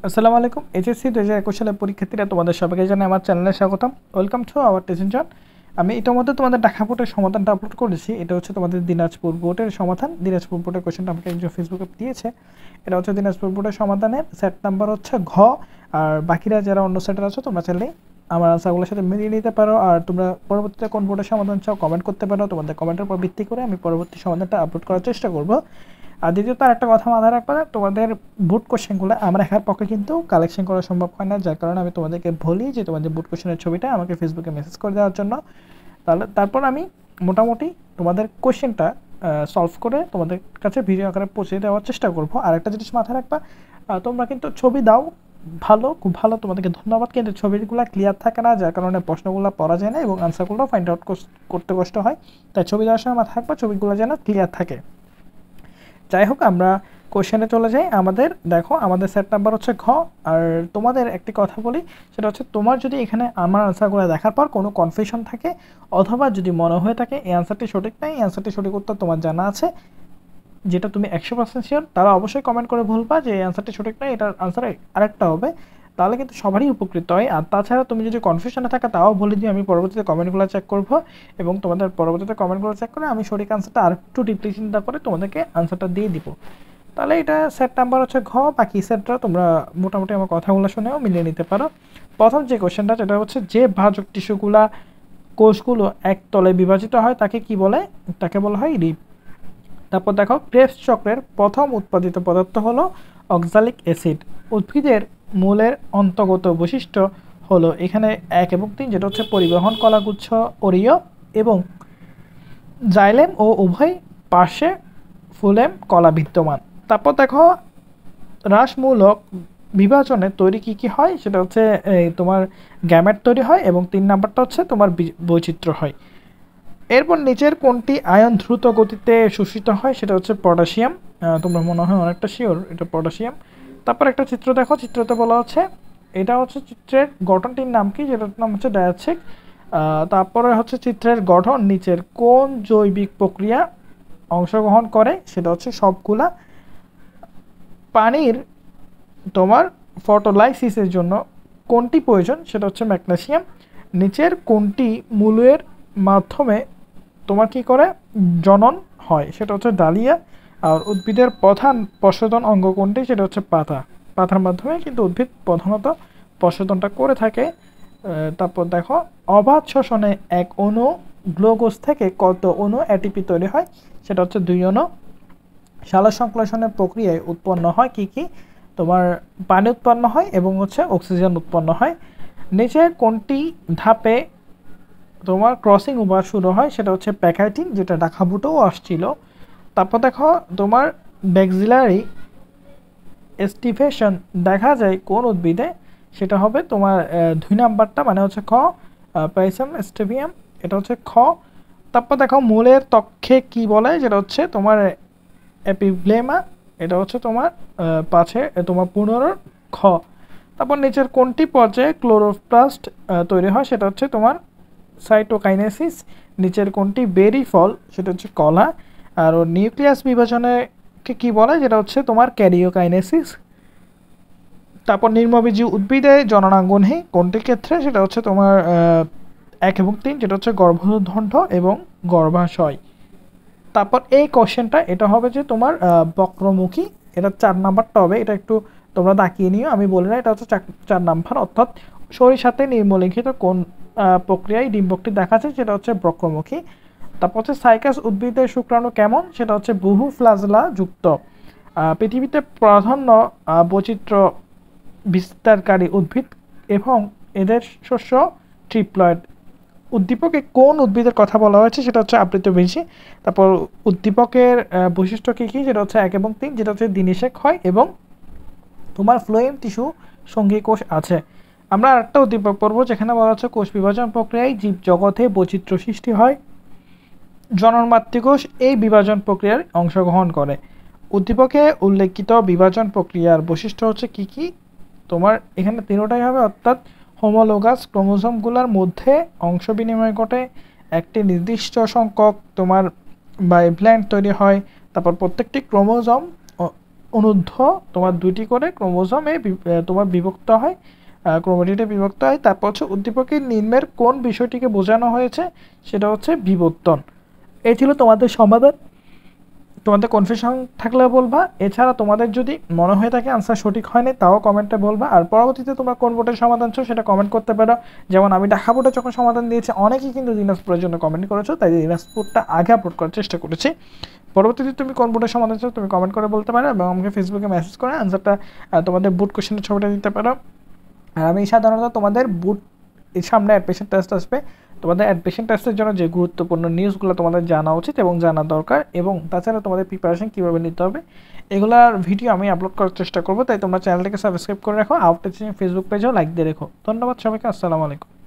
আসসালামু আলাইকুম। এইচএসসি 2021 সালের পরীক্ষার্থীরা তোমাদের সবাইকে জানাই আমার চ্যানেলে স্বাগতম। Welcome to our tension. আমি ইতিমধ্যে তোমাদের ঢাকা বোর্ডের সমাধানটা আপলোড করেছি। এটা হচ্ছে তোমাদের দিনাজপুর বোর্ডের সমাধান। দিনাজপুর বোর্ডের কোয়েশ্চেনটা আমাকে একজন ফেসবুকে দিয়েছে। এটা হচ্ছে দিনাজপুর বোর্ডের সমাধানের সেট নাম্বার হচ্ছে ঘ। আর বাকিরা যারা অন্য সেটের আছো তোমরা চাইলে আমার আনসারগুলোর সাথে মিলিয়ে নিতে পারো। আর তোমরা পরবর্তীতে কোন বোর্ডের সমাধান চাও কমেন্ট করতে পারো। তোমাদের কমেন্টের উপর ভিত্তি করে আমি পরবর্তী সমাধানটা আপলোড করার চেষ্টা করব। আর দ্বিতীয়ত একটা কথা মাথায় রাখবে, তোমাদের বুট কোশ্চেনগুলো আমার একার পক্ষে কিন্তু কালেকশন করা সম্ভব হয় না, যার কারণে আমি তোমাদেরকে বলি যে তোমাদের বুট কোশ্চেনের ছবিটা আমাকে ফেসবুকে মেসেজ করে দেওয়ার জন্য। তারপর আমি মোটামুটি তোমাদের কোশ্চেনটা সলভ করে তোমাদের কাছে ভিডিও আকারে পৌঁছে দেওয়ার চেষ্টা করব। আর একটা জিনিস মাথায় রাখবা, তোমরা কিন্তু ছবি দাও ভালো, খুব ভালো, তোমাদেরকে ধন্যবাদ, কিন্তু ছবিগুলো ক্লিয়ার থাকে না, যার কারণে প্রশ্নগুলো পড়া যায় না এবং আনসারগুলো ফাইন্ড আউট করতে কষ্ট হয়। তাই ছবি দেওয়ার সময় মাথায় রাখবা ছবিগুলো যেন ক্লিয়ার থাকে। যাই হোক, আমরা কোশ্চেনে চলে যাই। আমাদের সেট নাম্বার হচ্ছে ঘ। আর তোমাদের একটি কথা বলি, সেটা হচ্ছে তোমার যদি এখানে আমার আনসারগুলো দেখার পর কোনো কনফিউশন থাকে অথবা যদি মনে হয়ে থাকে এই আনসারটি সঠিক নাই, এই আনসারটি সঠিক উত্তর তোমার জানা আছে, যেটা তুমি 100% শিওর, তারা অবশ্যই কমেন্ট করে বলবা যে এই আনসারটি সঠিক নয়, এটার আনসার আরেকটা হবে। তাহলে কিন্তু সবারই উপকৃত হয়। আর তাছাড়া তুমি যদি কনফিউশনে থাকা তাও বলে দিও, আমি পরবর্তীতে কমেন্টগুলো চেক করব এবং তোমাদের পরবর্তীতে কমেন্টগুলো চেক করে আমি সঠিক আনসারটা আর একটু ডিপলি চিন্তা করে তোমাদেরকে আনসারটা দিয়ে দিব। তাহলে এটা সেট নাম্বার হচ্ছে ঘ। বাকি সেটটা তোমরা মোটামুটি আমার কথাগুলো শুনেও মিলিয়ে নিতে পারো। প্রথম যে কোশ্চেনটা, যেটা হচ্ছে যে ভাজক টিস্যুগুলা কোষগুলো একতলে বিভাজিত হয় তাকে কি বলে? তাকে বলা হয় রিব। তারপর দেখো, ক্রেবস চক্রের প্রথম উৎপাদিত পদার্থ হলো অক্সালিক অ্যাসিড। উদ্ভিদের মূলের অন্তর্গত বৈশিষ্ট্য হলো এখানে 1 এবং 3, যেটা হচ্ছে পরিবহন কলাগুচ্ছ অরীয় এবং জাইলেম ও উভয় পার্শ্বে ফুলেম কলা বিদ্যমান। তারপর দেখো, হ্রাসমূলক বিভাজনে তৈরি কি হয়, সেটা হচ্ছে তোমার গ্যামেট তৈরি হয় এবং 3 নাম্বারটা হচ্ছে তোমার বৈচিত্র্য হয়। এরপর নিচের কোনটি আয়ন দ্রুত গতিতে শোষিত হয়, সেটা হচ্ছে পটাশিয়াম। তোমরা মনে হয় অনেকটা শিওর এটা পটাশিয়াম। তারপর একটা চিত্র দেখো, চিত্রতে বলা হচ্ছে, এটা হচ্ছে চিত্রের গঠনটির নাম কি, যেটার নাম হচ্ছে ডায়াসিক। তারপরে হচ্ছে চিত্রের গঠন নিচের কোন জৈবিক প্রক্রিয়া অংশগ্রহণ করে, সেটা হচ্ছে সবগুলা। পানির তোমার ফটোলাইসিসের জন্য কোনটি প্রয়োজন, সেটা হচ্ছে ম্যাগনেসিয়াম। নিচের কোনটি মূলের মাধ্যমে তোমার কি করে জনন হয়, সেটা হচ্ছে ডালিয়া। আর উদ্ভিদের প্রধান প্রশোধন অঙ্গ কোনটি, সেটা হচ্ছে পাতার মাধ্যমে কিন্তু উদ্ভিদ প্রধানত প্রশোধনটা করে থাকে। তারপর দেখো, অবাধ শোষণে এক অণু গ্লুকোজ থেকে কত অণু এটিপি তৈরি হয়, সেটা হচ্ছে 2 অণু। সালোক সংশ্লেষণের প্রক্রিয়ায় উৎপন্ন হয় কি কি, তোমার পানি উৎপন্ন হয় এবং হচ্ছে অক্সিজেন উৎপন্ন হয়। নিচে কোনটি ধাপে তোমার ক্রসিং ওভার শুরু হয়, সেটা হচ্ছে প্যাকাইটিন, যেটা ঢাকা বুটেও আসছিল। তারপর দেখো, তোমার ব্যাক্সিলারি এস্টিভেশন দেখা যায় কোন উদ্ভিদে, সেটা হবে তোমার 2 নাম্বারটা, মানে হচ্ছে খ, পাইসাম স্টেভিয়াম, এটা হচ্ছে খ। তারপর দেখো, মূলের ত্বকে কি বলে, যেটা হচ্ছে তোমার এপিব্লেমা, এটা হচ্ছে তোমার পাশে তোমার 15 খ। তারপর নিচের কোনটি পর্যায়ে ক্লোরোপ্লাস্ট তৈরি হয়, সেটা হচ্ছে তোমার সাইটোকাইনেসিস। নিচের কোনটি বেরি ফল, সেটা হচ্ছে কলা। আর নিউক্লিয়াস বিভাজনে কি বলে, যেটা হচ্ছে তোমার ক্যারিওকাইনেসিস। তারপর নির্মবীজী উদ্ভিদে জননাঙ্গনহী কোনটির ক্ষেত্রে, সেটা হচ্ছে তোমার 1 এবং 3, যেটা হচ্ছে গর্ভদণ্ড এবং গর্ভাশয়। তারপর এই কোশ্চেনটা এটা হবে যে তোমার বক্রমুখী, এটা 4 নাম্বারটা হবে। এটা একটু তোমরা তাকিয়ে নিও, আমি বলি না, এটা হচ্ছে 4 নাম্বার। অর্থাৎ শরীর সাথে নিম্নলিখিত কোন প্রক্রিয়ায় ডিম্বকটি দেখা যায়, সেটা হচ্ছে বক্রমুখী। তারপর হচ্ছে সাইকাস উদ্ভিদের শুক্রাণু কেমন, সেটা হচ্ছে বহু ফ্লাজলা যুক্ত। পৃথিবীতে প্রাধান্য বৈচিত্র্য বিস্তারকারী উদ্ভিদ এবং এদের শস্য ট্রিপ্লয়েড। উদ্দীপকে কোন উদ্ভিদের কথা বলা হয়েছে, সেটা হচ্ছে আবৃতবীজী। তারপর উদ্দীপকের বৈশিষ্ট্য কী কী, যেটা হচ্ছে 1 এবং 3, যেটা হচ্ছে দিনিশেক হয় এবং তোমার ফ্লোয়েম টিস্যু সঙ্গী কোষ আছে। আমরা আরেকটা উদ্দীপক পড়বো, যেখানে বলা হচ্ছে কোষ বিভাজন প্রক্রিয়ায় জীব জগতে বৈচিত্র্য সৃষ্টি হয়, জনন মাতৃকোষ এই বিভাজন প্রক্রিয়ার অংশগ্রহণ করে। উদ্দীপকে উল্লেখিত বিভাজন প্রক্রিয়ার বৈশিষ্ট্য হচ্ছে কি কি, তোমার এখানে 3টাই হবে। অর্থাৎ হোমোলোগাস ক্রোমোসোমগুলোর মধ্যে অংশ বিনিময় ঘটে, একটি নির্দিষ্ট সংখ্যক তোমার বাইপ্ল্যান্ট তৈরি হয়। তারপর প্রত্যেকটি ক্রোমোসোম অনুদ্ধ তোমার 2টি করে ক্রোমোজোমে তোমার বিভক্ত হয়, ক্রোমাটিডে বিভক্ত হয়। তারপর হচ্ছে উদ্দীপকের নিম্নের কোন বিষয়টিকে বোঝানো হয়েছে, সেটা হচ্ছে বিবর্তন। এই ছিল তোমাদের সমাধান। তোমাদের কনফিউশন থাকলে বলবা, এছাড়া তোমাদের যদি মনে হয়ে থাকে আনসার সঠিক হয়নি তাও কমেন্টে বলবা। আর পরবর্তীতে তোমরা কোন বোর্ডের সমাধান চাও সেটা কমেন্ট করতে পারো। যেমন আমি ঢাকা বোর্ডে যখন সমাধান দিয়েছি অনেকেই কিন্তু দিনাজপুরের জন্য কমেন্ট করেছো, তাই দিনাজপুরটা আগে আপলোড করার চেষ্টা করেছি। পরবর্তীতে তুমি কোন বোর্ডের সমাধান চাও তুমি কমেন্ট করে বলতে পারো এবং আমাকে ফেসবুকে মেসেজ করে আনসারটা তোমাদের বোর্ড কোশ্চেনের ছবিটা দিতে পারো। আর আমি সাধারণত তোমাদের বোর্ড সামনে অ্যাডমিশন টেস্ট আসবে, তোমাদের অ্যাডমিশন টেস্টের জন্য যে গুরুত্বপূর্ণ নিউজগুলো তোমাদের জানা উচিত এবং জানা দরকার, এবং তাছাড়া তোমাদের প্রিপারেশন কীভাবে নিতে হবে এগুলার ভিডিও আমি আপলোড করার চেষ্টা করবো। তাই তোমরা চ্যানেলটাকে সাবস্ক্রাইব করে রাখো, আউট টিচিং ফেসবুক পেজেও লাইক দিয়ে রেখো। ধন্যবাদ সবাইকে, আসসালামু আলাইকুম।